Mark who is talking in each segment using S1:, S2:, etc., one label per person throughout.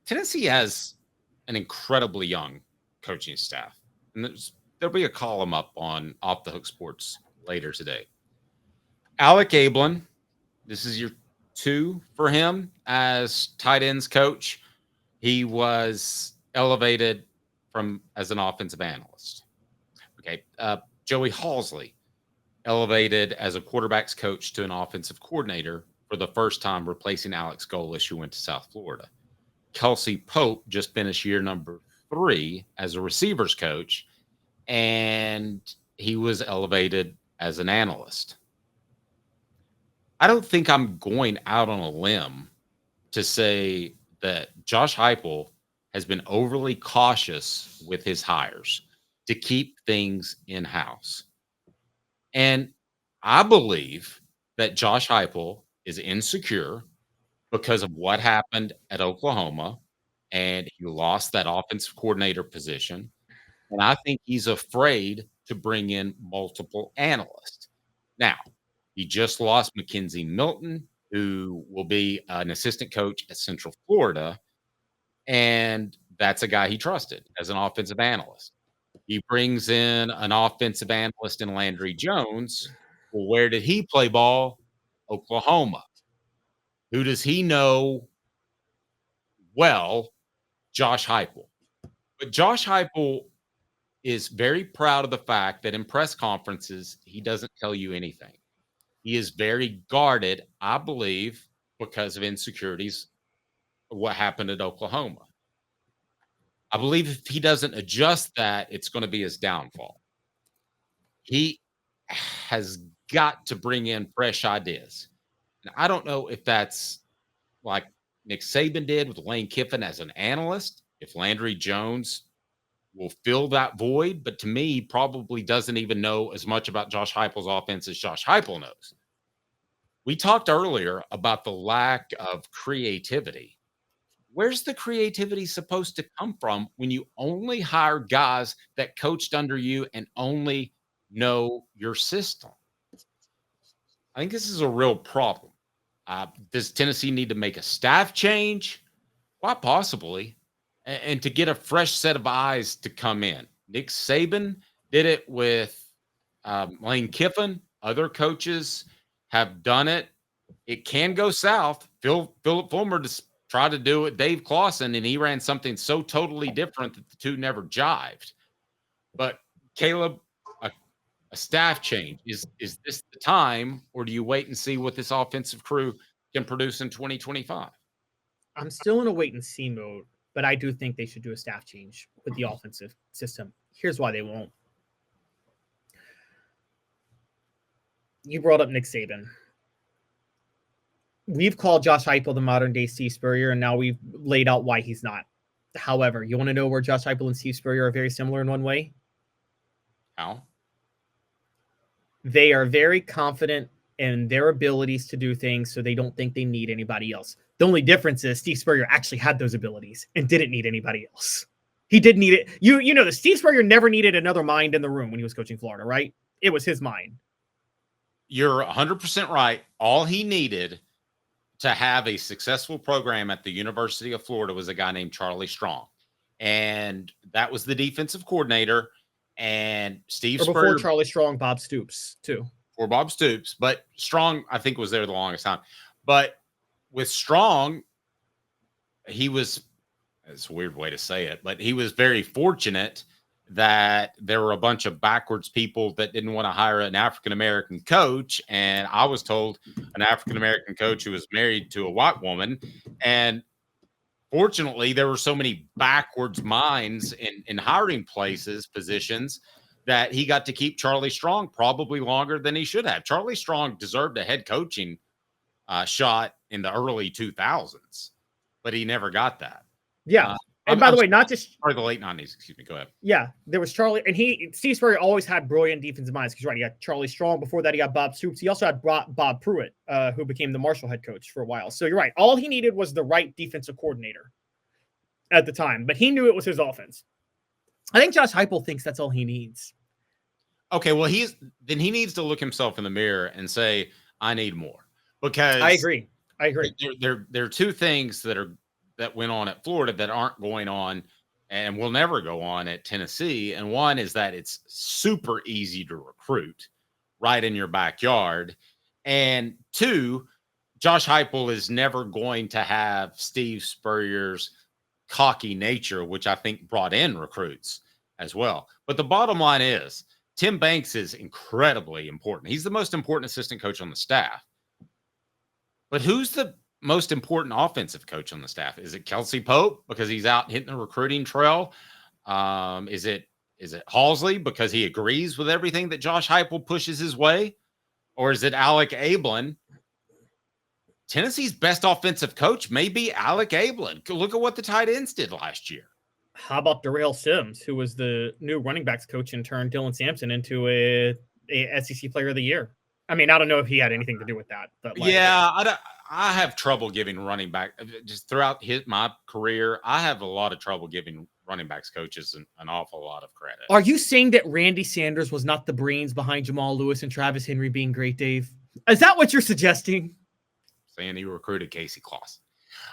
S1: Tennessee has an incredibly young coaching staff. And there'll be a column up on Off the Hook Sports later today. Alec Ablin, this is your 2 for him as tight ends coach. He was elevated from as an offensive analyst. Okay. Joey Halsley, elevated as a quarterback's coach to an offensive coordinator for the first time, replacing Alex Golesh, who went to South Florida. Kelsey Pope just finished year number 3 as a receivers coach, and he was elevated as an analyst. I don't think I'm going out on a limb to say that Josh Heupel has been overly cautious with his hires to keep things in-house. And I believe that Josh Heupel is insecure because of what happened at Oklahoma, and he lost that offensive coordinator position. And I think he's afraid to bring in multiple analysts. Now, he just lost Mackenzie Milton, who will be an assistant coach at Central Florida. And that's a guy he trusted as an offensive analyst. He brings in an offensive analyst in Landry Jones. Well, where did he play ball? Oklahoma. Who does he know well? Josh Heupel. But Josh Heupel is very proud of the fact that in press conferences, he doesn't tell you anything. He is very guarded, I believe, because of insecurities of what happened at Oklahoma. I believe if he doesn't adjust that, it's going to be his downfall. He has got to bring in fresh ideas. And I don't know if that's like Nick Saban did with Lane Kiffin as an analyst, if Landry Jones will fill that void. But to me, he probably doesn't even know as much about Josh Heupel's offense as Josh Heupel knows. We talked earlier about the lack of creativity. Where's the creativity supposed to come from when you only hire guys that coached under you and only know your system? I think this is a real problem. Does Tennessee need to make a staff change? Quite possibly. And to get a fresh set of eyes to come in. Nick Saban did it with Lane Kiffin. Other coaches have done it. It can go south. Philip Fulmer just tried to do it. Dave Clawson, and he ran something so totally different that the two never jived. But Caleb, a staff change, is this the time, or do you wait and see what this offensive crew can produce in 2025?
S2: I'm still in a wait and see mode, but I do think they should do a staff change with the offensive system. Here's why they won't. You brought up Nick Saban. We've called Josh Heupel the modern day Steve Spurrier, and now we've laid out why he's not. However, you want to know where Josh Heupel and Steve Spurrier are very similar in one way?
S1: How?
S2: They are very confident in their abilities to do things, so they don't think they need anybody else. The only difference is Steve Spurrier actually had those abilities and didn't need anybody else. He did need it. You know, the Steve Spurrier never needed another mind in the room when he was coaching Florida, right? It was his mind.
S1: You're 100% right. All he needed to have a successful program at the University of Florida was a guy named Charlie Strong. And that was the defensive coordinator. And Steve
S2: Or before
S1: Spurrier,
S2: Charlie Strong, Bob Stoops, too.
S1: or Bob Stoops, but Strong, I think, was there the longest time. But with Strong, he was, it's a weird way to say it, but he was very fortunate that there were a bunch of backwards people that didn't want to hire an African-American coach. And I was told an African-American coach who was married to a white woman. And fortunately, there were so many backwards minds in hiring positions, that he got to keep Charlie Strong probably longer than he should have. Charlie Strong deserved a head coaching shot in the early 2000s, but he never got that.
S2: Yeah. And by the way, not just
S1: or the late 90s. Excuse me. Go ahead.
S2: Yeah, there was Charlie, and Steve Spurrier always had brilliant defensive minds. Because right, he got Charlie Strong. Before that, he got Bob Stoops. He also had Bob Pruitt, who became the Marshall head coach for a while. So you're right. All he needed was the right defensive coordinator at the time, but he knew it was his offense. I think Josh Heupel thinks that's all he needs.
S1: Okay, well, he needs to look himself in the mirror and say, "I need more." Because
S2: I agree.
S1: There are two things that that went on at Florida that aren't going on and will never go on at Tennessee. And one is that it's super easy to recruit right in your backyard. And two, Josh Heupel is never going to have Steve Spurrier's cocky nature, which I think brought in recruits as well. But the bottom line is Tim Banks is incredibly important. He's the most important assistant coach on the staff. But who's the most important offensive coach on the staff? Is it Kelsey Pope because he's out hitting the recruiting trail? Is it Halsley because he agrees with everything that Josh Heupel pushes his way? Or is it Alec Ablin? Tennessee's best offensive coach may be Alec Ablin. Look at what the tight ends did last year.
S2: How about Darrell Sims, who was the new running backs coach and turned Dylan Sampson into a SEC Player of the Year? I mean, I don't know if he had anything to do with that. But
S1: I have trouble giving running back just throughout my career. I have a lot of trouble giving running backs coaches an awful lot of credit.
S2: Are you saying that Randy Sanders was not the brains behind Jamal Lewis and Travis Henry being great, Dave? Is that what you're suggesting?
S1: Saying he recruited Casey Kloss.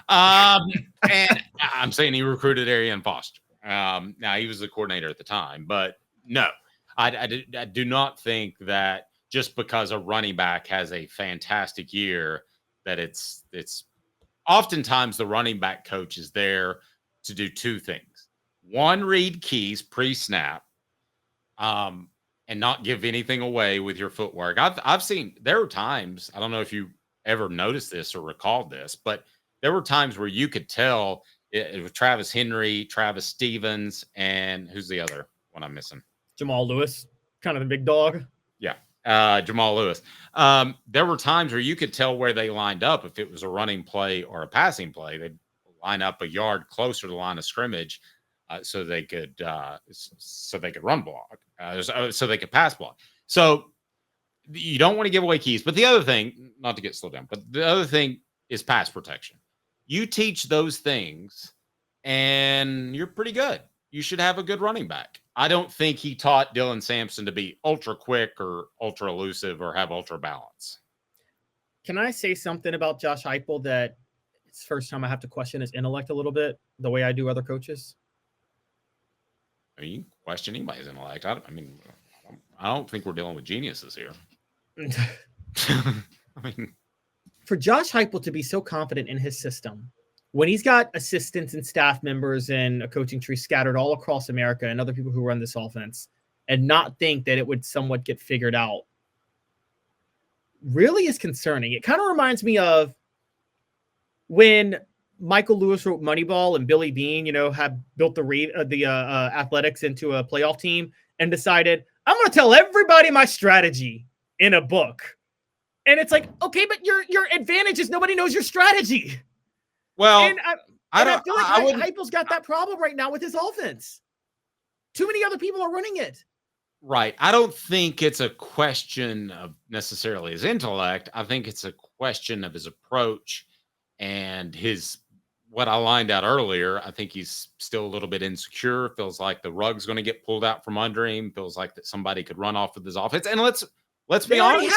S1: And I'm saying he recruited Arian Foster. Now, he was the coordinator at the time, but no, I do not think that just because a running back has a fantastic year, that it's oftentimes the running back coach is there to do two things. One, read keys pre-snap, and not give anything away with your footwork. I've seen, there are times, I don't know if you ever noticed this or recalled this, but there were times where you could tell it was Travis Henry, Travis Stevens, and who's the other one I'm missing?
S2: Jamal Lewis, kind of the big dog.
S1: Yeah, Jamal Lewis. There were times where you could tell where they lined up if it was a running play or a passing play. They'd line up a yard closer to the line of scrimmage so they could run block, so they could pass block. So you don't want to give away keys. But the other thing, not to get slowed down, but the other thing is pass protection. You teach those things, and you're pretty good. You should have a good running back. I don't think he taught Dylan Sampson to be ultra quick or ultra elusive or have ultra balance.
S2: Can I say something about Josh Heupel that it's the first time I have to question his intellect a little bit, the way I do other coaches?
S1: I mean, you can question anybody's intellect. I don't think we're dealing with geniuses here. I mean,
S2: for Josh Heupel to be so confident in his system, when he's got assistants and staff members and a coaching tree scattered all across America and other people who run this offense, and not think that it would somewhat get figured out, really is concerning. It kind of reminds me of when Michael Lewis wrote Moneyball and Billy Beane, had built the Athletics into a playoff team and decided, I'm going to tell everybody my strategy in a book. And it's like, okay, but your advantage is nobody knows your strategy.
S1: Well,
S2: and I feel like Heupel's got that problem right now with his offense. Too many other people are running it.
S1: Right. I don't think it's a question of necessarily his intellect. I think it's a question of his approach and what I lined out earlier. I think he's still a little bit insecure. Feels like the rug's going to get pulled out from under him. Feels like that somebody could run off with his offense. And let's be honest.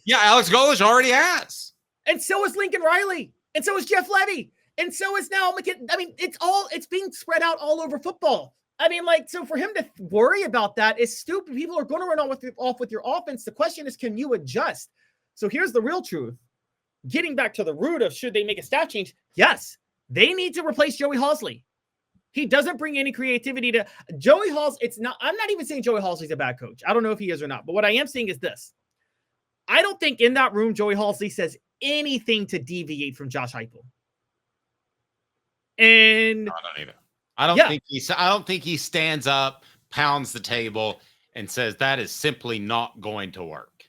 S1: Yeah, Alex Golesh already has.
S2: And so is Lincoln Riley. And so is Jeff Levy. And so is now McKinnon. I mean, it's being spread out all over football. I mean, so for him to worry about that is stupid. People are going to run off with your offense. The question is, can you adjust? So here's the real truth. Getting back to the root of should they make a staff change? Yes, they need to replace Joey Halsley. He doesn't bring any creativity to Joey Halsley. I'm not even saying Joey Halsley's a bad coach. I don't know if he is or not. But what I am saying is this. I don't think in that room, Joey Halsley says anything to deviate from Josh Heupel. And
S1: I don't either. I don't think he stands up, pounds the table, and says that is simply not going to work.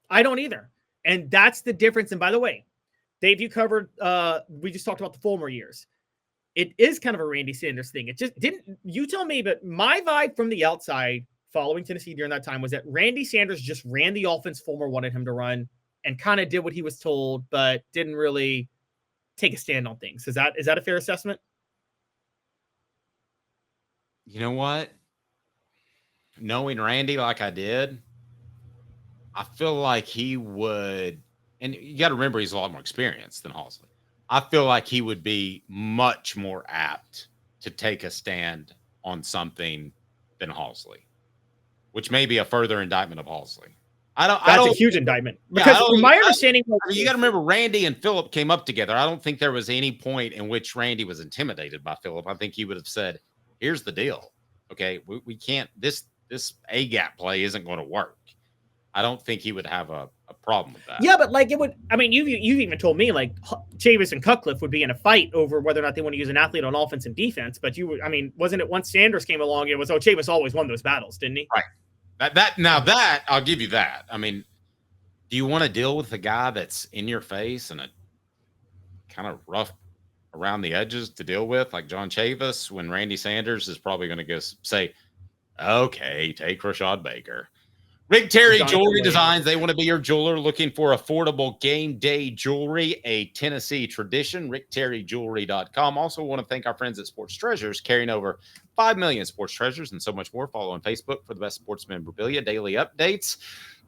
S2: I don't either. And that's the difference. And by the way, Dave, you covered, we just talked about the Fulmer years. It is kind of a Randy Sanders thing. It just didn't, you tell me, but my vibe from the outside following Tennessee during that time was that Randy Sanders just ran the offense Fulmer wanted him to run and kind of did what he was told, but didn't really take a stand on things. Is that a fair assessment?
S1: You know what? Knowing Randy like I did, I feel like he would, and you got to remember he's a lot more experienced than Halsley. I feel like he would be much more apt to take a stand on something than Halsley, which may be a further indictment of Halsley. I
S2: That's a
S1: don't.
S2: huge indictment
S1: Yeah,
S2: because from my understanding,
S1: I mean, you got to remember Randy and Philip came up together. I don't think there was any point in which Randy was intimidated by Philip. I think he would have said, "Here's the deal. Okay, we can't. This A gap play isn't going to work." I don't think he would have a problem with that.
S2: Yeah, but like it would. I mean, you've even told me like Chavis and Cutcliffe would be in a fight over whether or not they want to use an athlete on offense and defense. But you, I mean, wasn't it once Sanders came along? It was Chavis always won those battles, didn't he?
S1: Right. That I'll give you that. I mean, do you want to deal with a guy that's in your face and a kind of rough around the edges to deal with, like John Chavis, when Randy Sanders is probably going to go say, "Okay, take Rashad Baker." Rick Terry Jewelry Designs. They want to be your jeweler looking for affordable game day jewelry, a Tennessee tradition. RickTerryJewelry.com. Also want to thank our friends at Sports Treasures, carrying over 5 million sports treasures and so much more. Follow on Facebook for the best sports memorabilia, daily updates.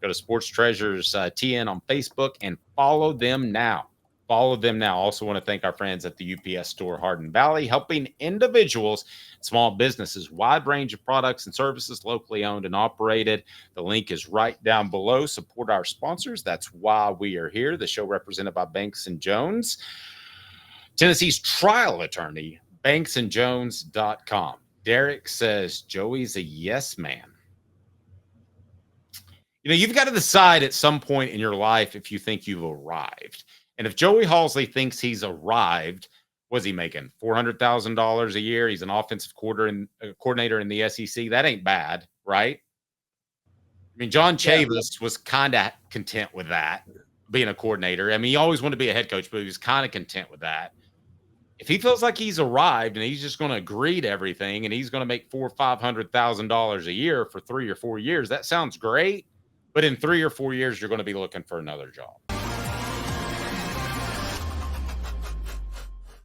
S1: Go to Sports Treasures TN on Facebook and follow them now. Follow them now. Also want to thank our friends at the UPS store, Hardin Valley, helping individuals, small businesses, wide range of products and services, locally owned and operated. The link is right down below. Support our sponsors. That's why we are here. The show represented by Banks & Jones, Tennessee's trial attorney, banksandjones.com. Derek says Joey's a yes man. You know, you've got to decide at some point in your life if you think you've arrived. And if Joey Halsley thinks he's arrived, was he making $400,000 a year? He's an offensive coordinator in the SEC. That ain't bad, right? I mean, John Chavis was kind of content with that, being a coordinator. I mean, he always wanted to be a head coach, but he was kind of content with that. If he feels like he's arrived and he's just going to agree to everything and he's going to make $400,000 or $500,000 a year for 3 or 4 years, that sounds great. But in 3 or 4 years, you're going to be looking for another job.